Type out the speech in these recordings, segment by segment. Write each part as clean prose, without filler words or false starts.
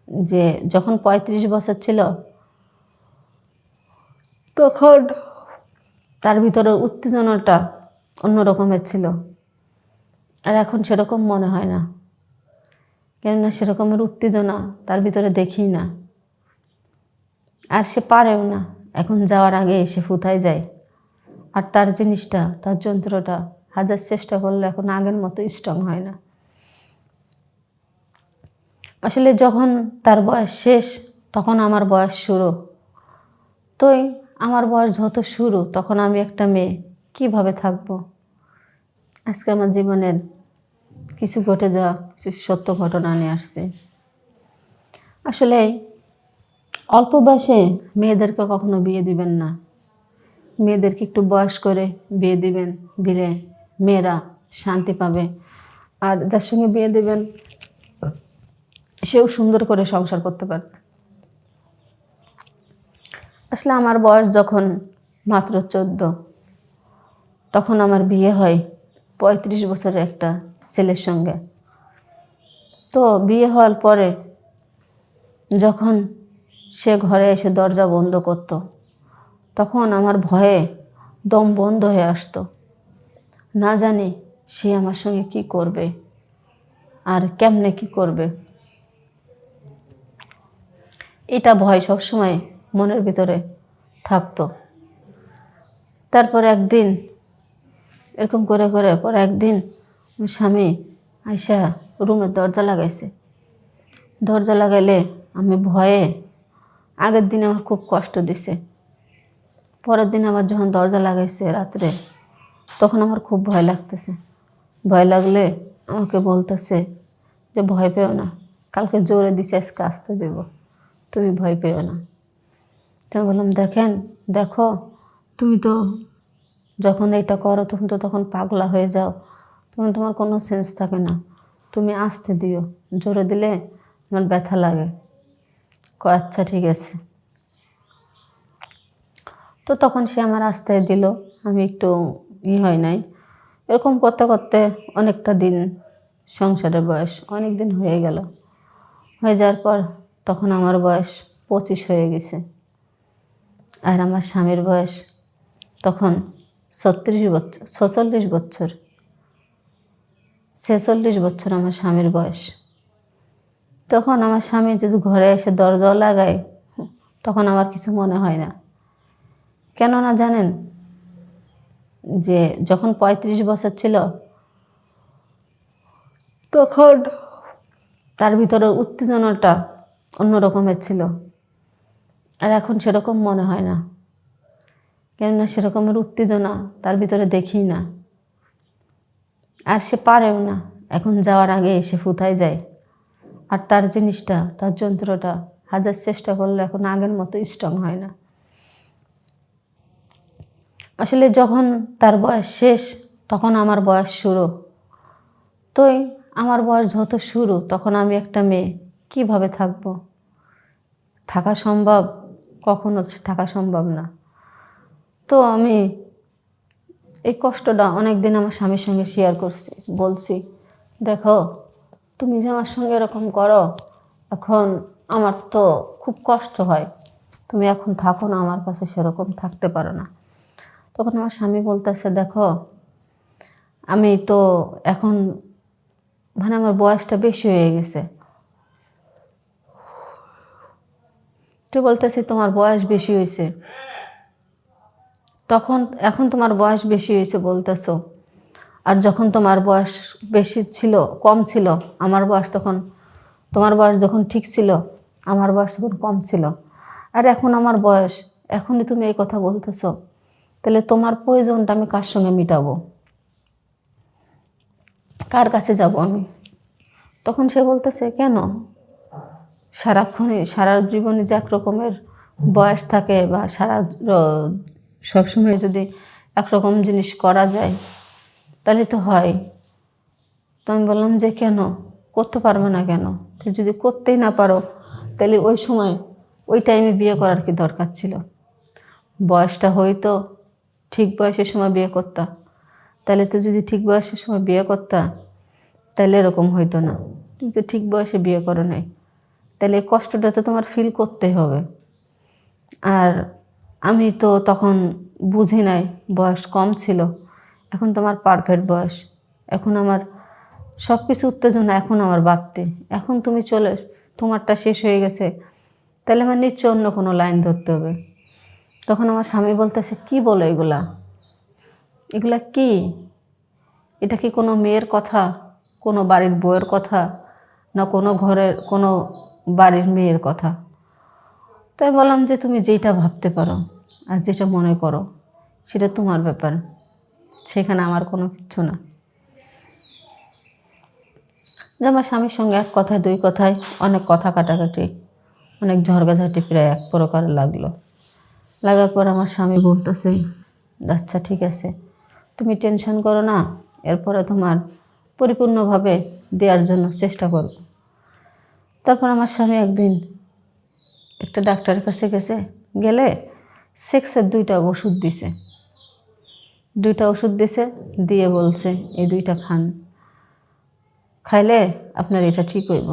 যে যখন ৩৫ বছর ছিল তখন তার ভিতরে উত্তেজনাটা অন্য রকমের ছিল, আর এখন সেরকম মনে হয় না। কেননা সেরকমের উত্তেজনা তার ভিতরে দেখি না, আর সে পারেও না। এখন যাওয়ার আগে সে ফুতায় যায়, আর তার জিনিসটা, তার যন্ত্রটা হাজার চেষ্টা করলে এখন আগের মতো স্ট্রং হয় না। আসলে যখন তার বয়স শেষ তখন আমার বয়স শুরু। তোই আমার বয়স যত শুরু তখন আমি একটা মেয়ে কিভাবে থাকবো। আজকে আমার জীবনের কিছু ঘটে যাওয়া কিছু সত্য ঘটনা নিয়ে আসছে। আসলে অল্প বয়সে মেয়েদেরকে কখনো বিয়ে দিবেন না। মেয়েদেরকে একটু বয়স করে বিয়ে দিবেন, দিলে মেয়েরা শান্তি পাবে। আর যার সঙ্গে বিয়ে দেবেন সেও সুন্দর করে সংসার করতে পারবে। আসলে আমার বয়স যখন মাত্র 14, তখন আমার বিয়ে হয় 35 বছরের একটা ছেলের সঙ্গে। তো বিয়ে হওয়ার পরে যখন সে ঘরে এসে দরজা বন্ধ করত, তখন আমার ভয়ে দম বন্ধ হয়ে আসতো। না জানি সে আমার সঙ্গে কি করবে আর কেমনে কি করবে, এটা ভয় সবসময় মনের ভিতরে থাকতো। তারপর একদিন এরকম করে করে পরে একদিন স্বামী আইসা রুমের দরজা লাগাইছে। দরজা লাগাইলে আমি ভয়ে, আগের দিন আমার খুব কষ্ট দিছে, পরের দিন আবার যখন দরজা লাগাইছে রাত্রে, তখন আমার খুব ভয় লাগতেছে। ভয় লাগলে আমাকে বলতেছে যে ভয় পেও না, কালকে জোরে দিছে আজকে আসতে দেব, তুমি ভয় পেও না। তো আমি বললাম দেখো তুমি তো যখন এটা করো তখন তখন পাগলা হয়ে যাও, তখন তোমার কোনো সেন্স থাকে না, তুমি আসতে দিও, জোরে দিলে আমার ব্যথা লাগে। আচ্ছা ঠিক আছে। তো তখন সে আমার আস্তায় দিল, আমি একটু হয় নাই। এরকম করতে করতে অনেকটা দিন, সংসারের বয়স অনেক দিন হয়ে গেল। হয়ে যাওয়ার পর তখন আমার বয়স 25 হয়ে গেছে, আর আমার স্বামীর বয়স তখন 46 বছর 46 বছর আমার স্বামীর বয়স। তখন আমার স্বামী যদি ঘরে এসে দরজাও লাগায় তখন আমার কিছু মনে হয় না। কেননা জানেন, যে যখন 35 বছর ছিল তখন তার ভিতরে উত্তেজনাটা অন্য রকমের ছিল, আর এখন সেরকম মনে হয় না। কেননা সেরকমের উত্তেজনা তার ভিতরে দেখি না, আর সে পারেও না। এখন যাওয়ার আগে সে ফুতায় যায়, আর তার জিনিসটা, তার যন্ত্রটা হাজার চেষ্টা করলে এখন আগের মতো স্ট্রং হয় না। আসলে যখন তার বয়স শেষ তখন আমার বয়স শুরু। তোই আমার বয়স যত শুরু তখন আমি একটা মেয়ে কিভাবে থাকবো। থাকা সম্ভব? কখনো থাকা সম্ভব না। তো আমি এই কষ্টটা অনেক দিন আমার স্বামীর সঙ্গে শেয়ার করছি, বলছি দেখো তুমি যে আমার সঙ্গে এরকম করো, এখন আমার তো খুব কষ্ট হয়, তুমি এখন থাকো না আমার কাছে, সেরকম থাকতে পারো না। তখন আমার স্বামী বলতেছে দেখো আমি তো এখন মানে আমার বয়সটা বেশি হয়ে গেছে। তো বলতেছি তোমার বয়স বেশি হয়েছে, তখন এখন তোমার বয়স বেশি হয়েছে বলতেছো, আর যখন তোমার বয়স বেশি ছিল, কম ছিল আমার বয়স, তখন তোমার বয়স যখন ঠিক ছিল আমার বয়স তখন কম ছিল, আর এখন আমার বয়স, এখনই তুমি এই কথা বলতেছো, তাহলে তোমার প্রয়োজনটা আমি কার সঙ্গে মিটাবো, কার কাছে যাব আমি? তখন সে বলতেছে কেন, সারাক্ষণই সারা জীবনে যে এক রকমের বয়স থাকে বা সবসময় যদি একরকম জিনিস করা যায় তাহলে তো হয়। তো আমি বললাম যে কেন করতে পারবে না কেন, তো যদি করতেই না পারো তাহলে ওই সময় ওই টাইমে বিয়ে করার কি দরকার ছিল? বয়সটা হয়তো ঠিক বয়সের সময় বিয়ে করতা, তাহলে তো যদি ঠিক বয়সের সময় বিয়ে করতা তাহলে এরকম হইতো না। তুমি তো ঠিক বয়সে বিয়ে করো নাই, তাহলে এই কষ্টটা তো তোমার ফিল করতেই হবে। আর আমি তো তখন বুঝি নাই, বয়স কম ছিল। এখন তোমার পারফেক্ট বয়স, এখন আমার সব কিছু উত্তেজনা এখন আমার বাড়তে। এখন তুমি তোমারটা শেষ হয়ে গেছে, তাহলে আমার নিশ্চয় অন্য কোনো লাইন ধরতে হবে। তখন আমার স্বামী বলতেছে, কি বলো এগুলা, এগুলা কি? এটা কি কোনো মেয়ের কথা, কোনো বাড়ির বউয়ের কথা, না কোনো ঘরের কোনো বাড়ির মেয়ের কথা? তাই বললাম যে তুমি যেটা ভাবতে পারো আর যেটা মনে করো সেটা তোমার ব্যাপার, সেখানে আমার কোনো কিচ্ছু না। যে আমার স্বামীর সঙ্গে এক কথায় দুই কথায় অনেক কথা কাটাকাটি, অনেক ঝড়গাঝাটি প্রায় এক প্রকার লাগলো। লাগার পর আমার স্বামী বলতেছে, আচ্ছা ঠিক আছে, তুমি টেনশন করো না, এরপরে তোমার পরিপূর্ণভাবে দেওয়ার জন্য চেষ্টা করব। তারপর আমার স্বামী একদিন একটা ডাক্তারের কাছে গেলে সেক্সের 2টা ওষুধ দিছে। 2টা ওষুধ দিছে, দিয়ে বলছে এই 2টা খান, খাইলে আপনার এটা ঠিক হইব।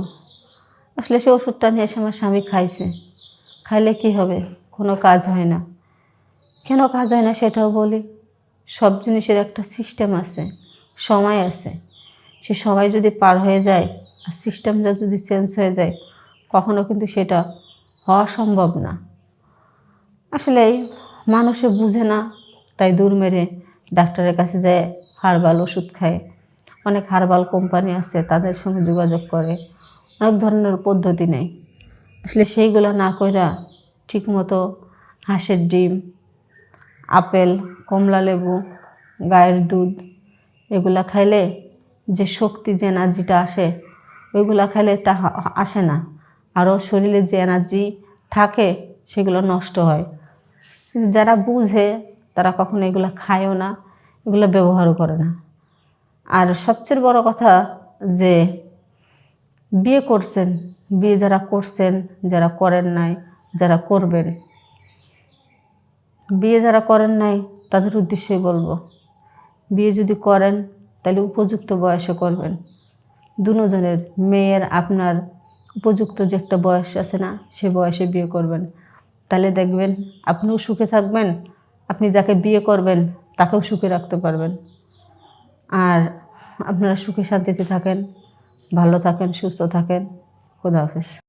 আসলে সে ওষুধটা নিয়ে এসে আমার স্বামী খাইছে। খাইলে কি হবে? কোনো কাজ হয় না। কেন কাজ হয় না সেটাও বলি। সব জিনিসের একটা সিস্টেম আছে, সময় আছে। সে সময় যদি পার হয়ে যায় আর সিস্টেমটা যদি চেঞ্জ হয়ে যায়, কখনো কিন্তু সেটা হওয়া সম্ভব না। আসলে মানুষে বুঝে না, তাই দূর মেরে ডাক্তারের কাছে যায় হার্বাল ওষুধ খায়। অনেক হার্বাল কোম্পানি আছে, তাদের সঙ্গে যোগাযোগ করে, অনেক ধরনের পদ্ধতি নেয়। আসলে সেইগুলো না কইরা ঠিকমতো হাঁসের ডিম, আপেল, কমলা লেবু, গায়ের দুধ এগুলা খাইলে যে শক্তি, যে এনার্জিটা আসে, ওইগুলা খাইলে তা আসে না। আরও শরীরে যে এনার্জি থাকে সেগুলো নষ্ট হয়। কিন্তু যারা বুঝে তারা কখনো এগুলো খায়ও না, এগুলো ব্যবহারও করে না। আর সবচেয়ে বড় কথা যে বিয়ে করছেন, বিয়ে যারা করছেন, যারা করেন নাই, যারা করবেন, বিয়ে যারা করেন নাই তাদের উদ্দেশ্যেই বলবো, বিয়ে যদি করেন তাহলে উপযুক্ত বয়সে করবেন। দুজনের, মেয়ের আপনার উপযুক্ত যে একটা বয়স আছে না, সে বয়সে বিয়ে করবেন। তাহলে দেখবেন আপনিও সুখে থাকবেন, আপনি যাকে বিয়ে করবেন তাকেও সুখে রাখতে পারবেন। আর আপনারা সুখে শান্তিতে থাকেন, ভালো থাকেন, সুস্থ থাকেন। খোদা হাফেজ।